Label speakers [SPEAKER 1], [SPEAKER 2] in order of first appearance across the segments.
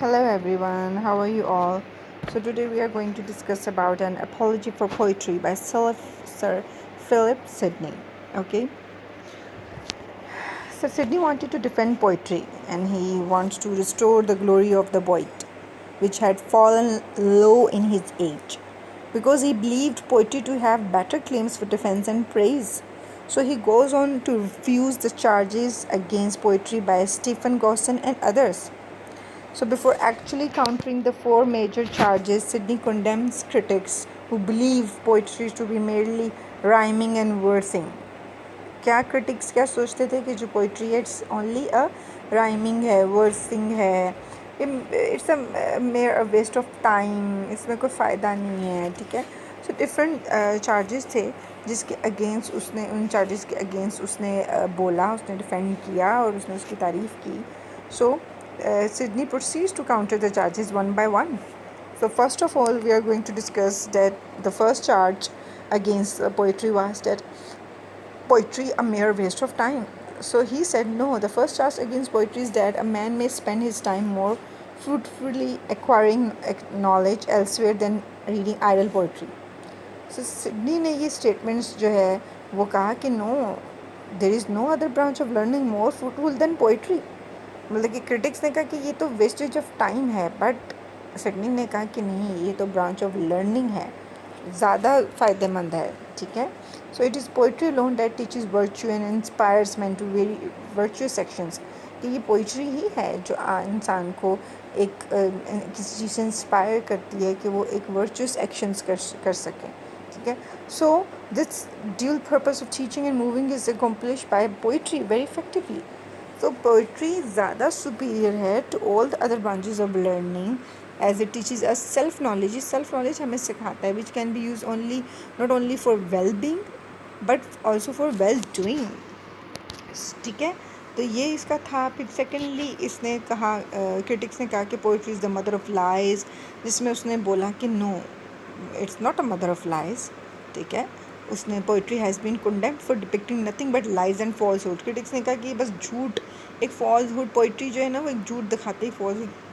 [SPEAKER 1] Hello everyone, how are you all? So today we are going to discuss about an apology for poetry by Sir Philip Sidney. Okay, so Sidney wanted to defend poetry and he wants to restore the glory of the poet, which had fallen low in his age, because he believed poetry to have better claims for defense and praise. So he goes on to refuse the charges against poetry by Stephen Gosson and others. So, before actually countering the four major charges, Sidney condemns critics who believe poetry to be merely rhyming and versing. क्या critics क्या सोचते थे कि जो poetry है it's only a rhyming है, versing है, it's a mere waste of time, इसमें कोई फ़ायदा नहीं है, ठीक है. So different charges थे जिसके against उसने उन charges के against उसने बोला, उसने defend किया और उसने उसकी तारीफ़ की. So Sidney proceeds to counter the charges one by one. So first of all, we are going to discuss that the first charge against poetry was that poetry a mere waste of time. So he said no, the first charge against poetry is that a man may spend his time more fruitfully acquiring knowledge elsewhere than reading idle poetry. So Sidney ने ये statements जो है वो कहा कि no, there is no other branch of learning more fruitful than poetry. मतलब कि critics ने कहा कि ये तो वेस्टेज ऑफ टाइम है, बट सिडनी ने कहा कि नहीं, ये तो ब्रांच ऑफ लर्निंग है, ज़्यादा फ़ायदेमंद है, ठीक है. So it is poetry alone that teaches virtue and inspires man to very virtuous actions. कि ये पोइट्री ही है जो इंसान को एक किसी चीज़ से इंस्पायर करती है कि वो एक वर्चुअस एक्शंस कर सकें, ठीक है. So this dual purpose of teaching and moving is accomplished by poetry very effectively. So poetry ज़्यादा superior है to all the other branches of learning as it teaches us self knowledge. self knowledge हमें सिखाता है which can be used only not only for well being but also for well doing. ठीक है, तो ये इसका था. फिर सेकेंडली इसने कहा, क्रिटिक्स ने कहा कि poetry is the mother of lies, जिसमें उसने बोला कि no, it's not a mother of lies, ठीक है. उसने poetry has been condemned for depicting nothing but lies and falsehood. Critics ने कहा कि बस झूठ, एक फॉल्सहुड, पोइट्री जो है ना वो एक झूठ दिखाती है,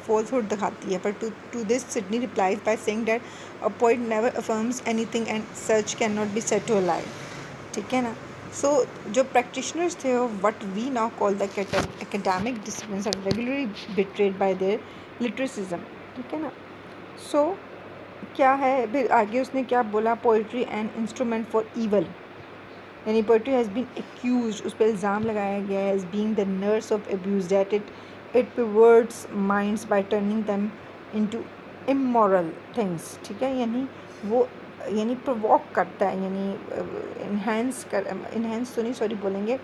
[SPEAKER 1] फॉल्सहुड दिखाती है. पर to this Sidney replies by saying that a poet never affirms anything and such can not be said to a lie, ठीक है ना. सो जो प्रैक्टिशनर्स थे what we now call the academic disciplines are regularly betrayed by their literalism, ठीक है ना. सो क्या है फिर आगे उसने क्या बोला, poetry and instrument for evil, यानी पोइट्री हैज़ बीन एक्यूज, उस पर इल्ज़ाम लगाया गया है as being the nurse of abuse that it perverts minds by turning them into immoral things, ठीक है. यानी प्रोवोक करता है, यानी इन्हेंस तो नहीं, सॉरी बोलेंगे,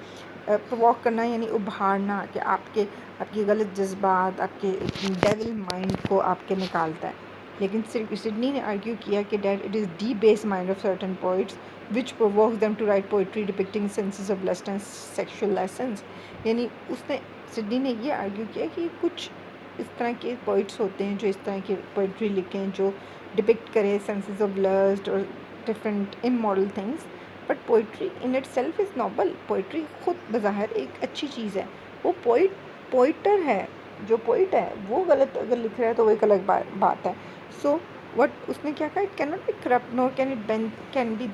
[SPEAKER 1] प्रोवोक करना यानी उभारना, कि आपके गलत जज्बात, आपके डेविल माइंड को आपके निकालता है. लेकिन सिडनी ने आर्ग्यू किया कि that it is the base mind of certain poets which provokes them to write poetry depicting senses of lust and sexual licence. यानी सिडनी ने ये आर्ग्यू किया कि कुछ इस तरह के पोइट्स होते हैं जो इस तरह की पोइट्री लिखें जो डिपिक्ट करे सेंसेस ऑफ लस्ट और different immoral things, but poetry in it self is noble. Poetry खुद बज़ाहिर एक अच्छी चीज़ है. वो पोइटर है, जो पोइट है वो गलत अगर लिख रहा है तो वो एक अलग बात है. सो वट उसने क्या कहा, it can not B corrupt nor can be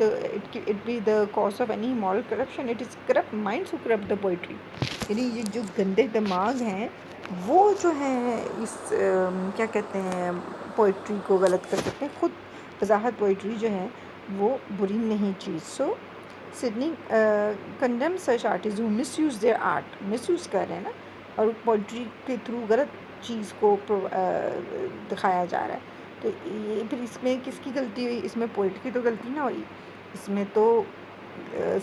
[SPEAKER 1] it be the cause of any moral corruption. It is corrupt minds who corrupt the poetry. यानी ये जो गंदे दिमाग हैं वो जो है इस क्या कहते हैं पोइट्री को गलत कर सकते हैं. खुद बज़ाहिर पोइट्री जो है वो बुरी नहीं चीज़. So Sidney condemn such artist who misuse their art, misuse कर रहे हैं ना, और पोइट्री के थ्रू गलत चीज़ को दिखाया जा रहा है. तो ये फिर इसमें किसकी गलती हुई, इसमें पोइट की तो गलती ना हुई, इसमें तो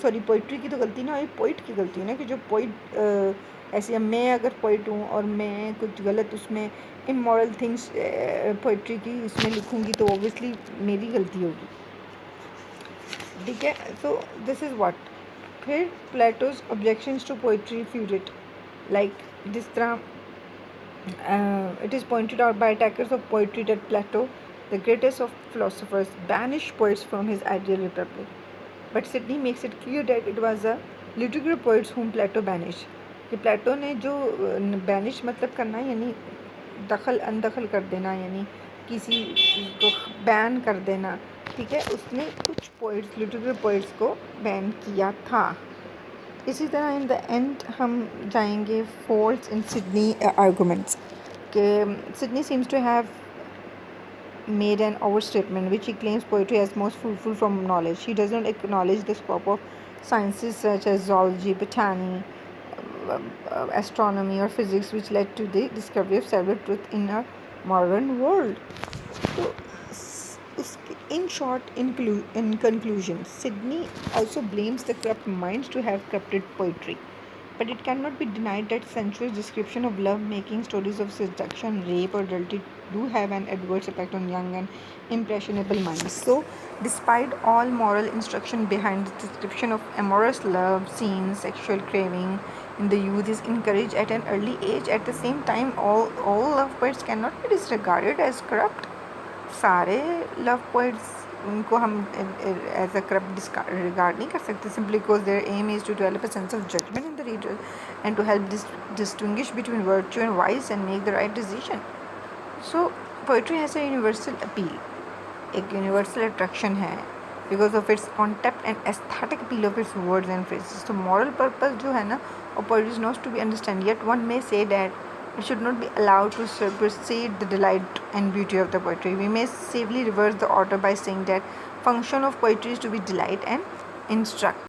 [SPEAKER 1] सॉरी पोइट्री की तो गलती ना हुई, पोइट की गलती है ना, कि जो पोइट ऐसे मैं अगर पोइट हूँ और मैं कुछ गलत उसमें इमोरल थिंग्स पोइट्री की इसमें लिखूँगी तो ऑब्वियसली मेरी गलती होगी, ठीक है. So this is what. फिर प्लेटोज ऑब्जेक्शंस टू पोइट्री फ्यूरिट लाइक जिस तरह it is pointed out by attackers of poetry that Plato, the greatest of philosophers, banished poets from his ideal republic. But Sidney makes it clear that it was the literary poets whom Plato banished. कि प्लेटो ने जो banish मतलब करना यानी दखल अनदखल कर देना, यानी किसी को बैन कर देना, ठीक है, उसने कुछ पोइट्स, लिटरेरी पोइट्स को बैन किया था। इसी तरह इन द एंड हम जाएंगे फॉल्स इन सिडनी आर्गूमेंट्स कि Sidney seems to have made an overstatement which he claims poetry as most fruitful from knowledge. He does not acknowledge the scope of sciences such as zoology, botany, astronomy, or physics, which led to the discovery of several truths in our modern world. So, in short, in conclusion, Sydney also blames the corrupt minds to have corrupted poetry. But it cannot be denied that sensuous description of love making, stories of seduction, rape, or adultery do have an adverse effect on young and impressionable minds. So, despite all moral instruction behind the description of amorous love scenes, sexual craving in the youth is encouraged at an early age, at the same time, all love poets cannot be disregarded as corrupt. सारे love poets उनको हम as a corrupt regard नहीं कर सकते, simply because their aim is to develop a sense of judgement in the reader and to help distinguish between virtue and vice and make the right decision. So poetry has a universal appeal, एक universal attraction है because of its contact and aesthetic appeal of its words and phrases. तो moral purpose जो है ना, और poetry is not to be understand, yet one may say that it should not be allowed to supersede the delight and beauty of the poetry. We may safely reverse the order by saying that function of poetry is to be delight and instruct.